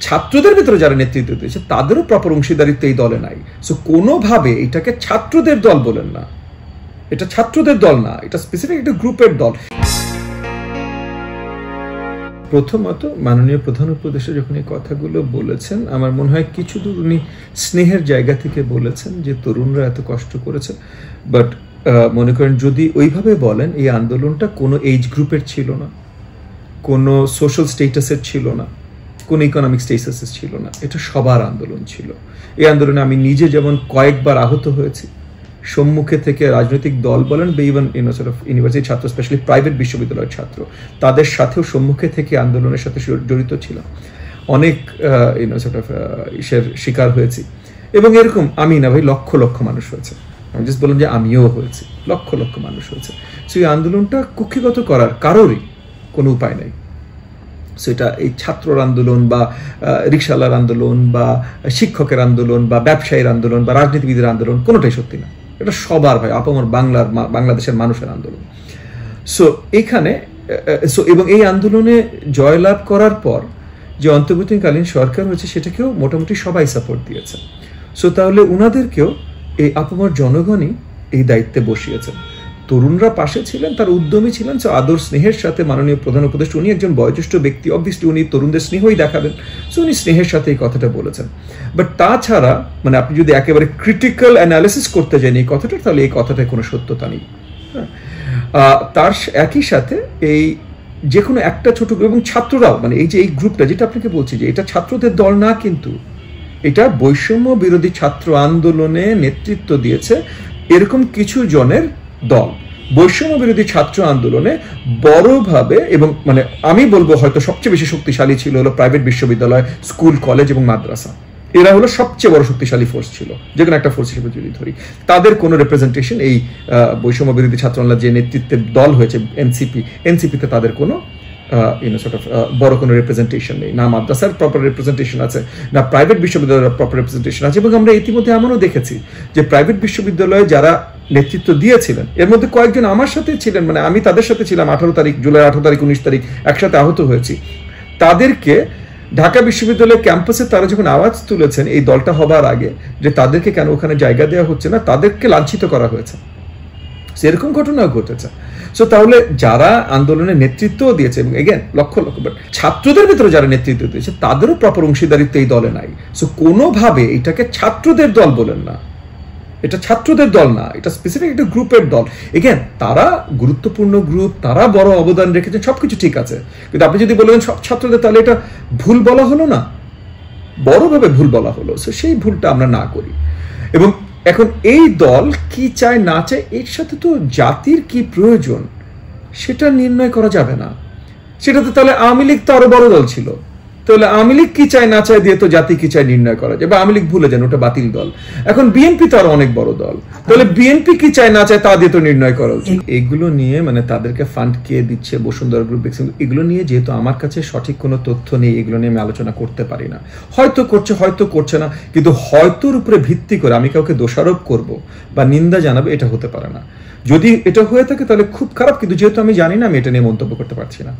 ছাত্রদের ভিতরে যারা নেতৃত্ব দিয়েছে তাদেরও প্রপার অংশীদারিত্ব এই দলে নাই। সো কোনোভাবে এটাকে ছাত্রদের দল বলেন না, এটা ছাত্রদের দল না, এটা স্পেসিফিক একটা গ্রুপের দল। প্রথমত মাননীয় প্রধান উপদেষ্টা যখন এই কথাগুলো বলেছেন, আমার মনে হয় কিছু দূর উনি স্নেহের জায়গা থেকে বলেছেন যে তরুণরা এত কষ্ট করেছে, বাট মনে করেন যদি ওইভাবে বলেন এই আন্দোলনটা কোনো এজ গ্রুপের ছিল না, কোনো সোশ্যাল স্টেটাসের ছিল না, কোনো ইকোনমিক স্টেটাসের ছিল না, এটা সবার আন্দোলন ছিল। এই আন্দোলনে আমি নিজে যেমন কয়েকবার আহত হয়েছি, সম্মুখে থেকে রাজনৈতিক দল বলেন বা ইভেন ইউনিভার্সিটি ছাত্র, স্পেশালি প্রাইভেট বিশ্ববিদ্যালয়ের ছাত্র, তাদের সাথেও সম্মুখে থেকে আন্দোলনের সাথে জড়িত ছিলাম, অনেক ইসের শিকার হয়েছি। এবং এরকম আমি না ভাই, লক্ষ লক্ষ মানুষ হয়েছে, আমি জাস্ট বললাম যে আমিও হয়েছি, লক্ষ লক্ষ মানুষ হয়েছে। সো এই আন্দোলনটা কুক্ষিগত করার কারোরই কোনো উপায় নেই। সেটা এই ছাত্রর আন্দোলন বা রিকশাওয়ালার আন্দোলন বা শিক্ষকের আন্দোলন বা ব্যবসায়ীর আন্দোলন বা রাজনীতিবিদের আন্দোলন, কোনোটাই সত্যি না, এটা সবার ভাই আপামর বাংলাদেশের মানুষের আন্দোলন। সো এখানে এবং এই আন্দোলনে জয়লাভ করার পর যে অন্তর্বর্তীকালীন সরকার হয়েছে সেটাকেও মোটামুটি সবাই সাপোর্ট দিয়েছে। সো তাহলে উনাদেরকেও এই আপামর জনগণই এই দায়িত্বে বসিয়েছেন। তরুণরা পাশে ছিলেন, তার উদ্যমী ছিলেন। সো আদর স্নেহের সাথে মাননীয় প্রধান উপদেষ্টা, উনি একজন বয়োজ্যেষ্ঠ ব্যক্তি, অবভিয়াসলি উনি তরুণদের স্নেহই দেখাবেন। সো উনি স্নেহের সাথে এই কথাটা বলেছেন। বাট তাছাড়া মানে আপনি যদি একেবারে ক্রিটিক্যাল অ্যানালিসিস করতে যান এই কথাটা, তাহলে এই কথাটায় কোনো সত্যতা নেই। তার একই সাথে এই যে কোনো একটা ছোট এবং ছাত্ররাও, মানে এই যে এই গ্রুপটা যেটা আপনাকে বলছি যে এটা ছাত্রদের দল না, কিন্তু এটা বৈষম্য বিরোধী ছাত্র আন্দোলনে নেতৃত্ব দিয়েছে এরকম কিছু জনের দল। বৈষম্য বিরোধী ছাত্র আন্দোলনে বড়ভাবে এবং মানে আমি বলবো হয়তো সবচেয়ে বেশি শক্তিশালী ছিল হলো প্রাইভেট বিশ্ববিদ্যালয়, স্কুল, কলেজ এবং মাদ্রাসা। এরা হলো সবচেয়ে বড় শক্তিশালী ফোর্স ছিল, যে কোনো একটা ফোর্স হিসেবে যদি ধরি। তাদের কোনো রিপ্রেজেন্টেশন এই বৈষম্য বিরোধী ছাত্র আন্দোলন যে নেতৃত্বের দল হয়েছে এনসিপিতে তাদের কোনো বড় কোনো রিপ্রেজেন্টেশন নেই। না মাদ্রাসার প্রপার রিপ্রেজেন্টেশন আছে, না প্রাইভেট বিশ্ববিদ্যালয়ের প্রপার রিপ্রেজেন্টেশন আছে। এবং আমরা ইতিমধ্যে এমনও দেখেছি যে প্রাইভেট বিশ্ববিদ্যালয়ে যারা নেতৃত্ব দিয়েছিলেন এর মধ্যে কয়েকজন আমার সাথে ছিলেন, মানে আমি তাদের সাথে ছিলাম 18 তারিখ, জুলাই 18 তারিখ, 19 তারিখ একসাথে আহত হয়েছি। তাদেরকে ঢাকা বিশ্ববিদ্যালয়ের ক্যাম্পাসে তারা যখন আওয়াজ তুলেছেন এই দলটা হবার আগে যে তাদেরকে কেন ওখানে জায়গা দেওয়া হচ্ছে না, তাদেরকে লাঞ্ছিত করা হয়েছে। সেরকম ঘটনাও ঘটেছে। সো তাহলে যারা আন্দোলনে নেতৃত্ব দিয়েছে, এবং এগেন লক্ষ লক্ষ, বাট ছাত্রদের ভিতরে যারা নেতৃত্ব দিয়েছে তাদেরও প্রপার অংশীদারিত্ব এই দলে নাই। সো কোনোভাবে এটাকে ছাত্রদের দল বলেন না, এটা ছাত্রদের দল না, এটা স্পেসিফিক একটা গ্রুপের দল। এগেন তারা গুরুত্বপূর্ণ গ্রুপ, তারা বড় অবদান রেখেছেন, সবকিছু ঠিক আছে, কিন্তু আপনি যদি বলেন সব ছাত্রদের, তাহলে এটা ভুল বলা হলো না, বড়ভাবে ভুল বলা হলো। সো সেই ভুলটা আমরা না করি। এবং এখন এই দল কি চায় না চায় এর সাথে তো জাতির কি প্রয়োজন সেটা নির্ণয় করা যাবে না। সেটা তো তাহলে আওয়ামী লীগ তো আরো বড় দল ছিল, তাহলে আওয়ামী লীগ কি চায় না চায় দিয়ে তো জাতি কি চায় নির্ণয় করা যায়, বা আওয়ামী লীগ ভুলে যান, ওটা বাতিল দল। এখন বিএনপি তো আরো অনেক বড় দল, তাহলে বিএনপি কি চায় না চায় তা দিয়ে তো নির্ণয় করা উচিত। এগুলো নিয়ে মানে তাদেরকে ফান্ড কে দিচ্ছে, বসুন্ধরা গ্রুপ, এগুলো নিয়ে যেহেতু আমার কাছে সঠিক কোনো তথ্য নেই, এগুলো নিয়ে আমি আলোচনা করতে পারি না। হয়তো করছে, হয়তো করছে না, কিন্তু হয়তোর উপরে ভিত্তি করে আমি কাউকে দোষারোপ করব বা নিন্দা জানাবো, এটা হতে পারে না। যদি এটা হয়ে থাকে তাহলে খুব খারাপ, কিন্তু যেহেতু আমি জানি না, আমি এটা নিয়ে মন্তব্য করতে পারছি না।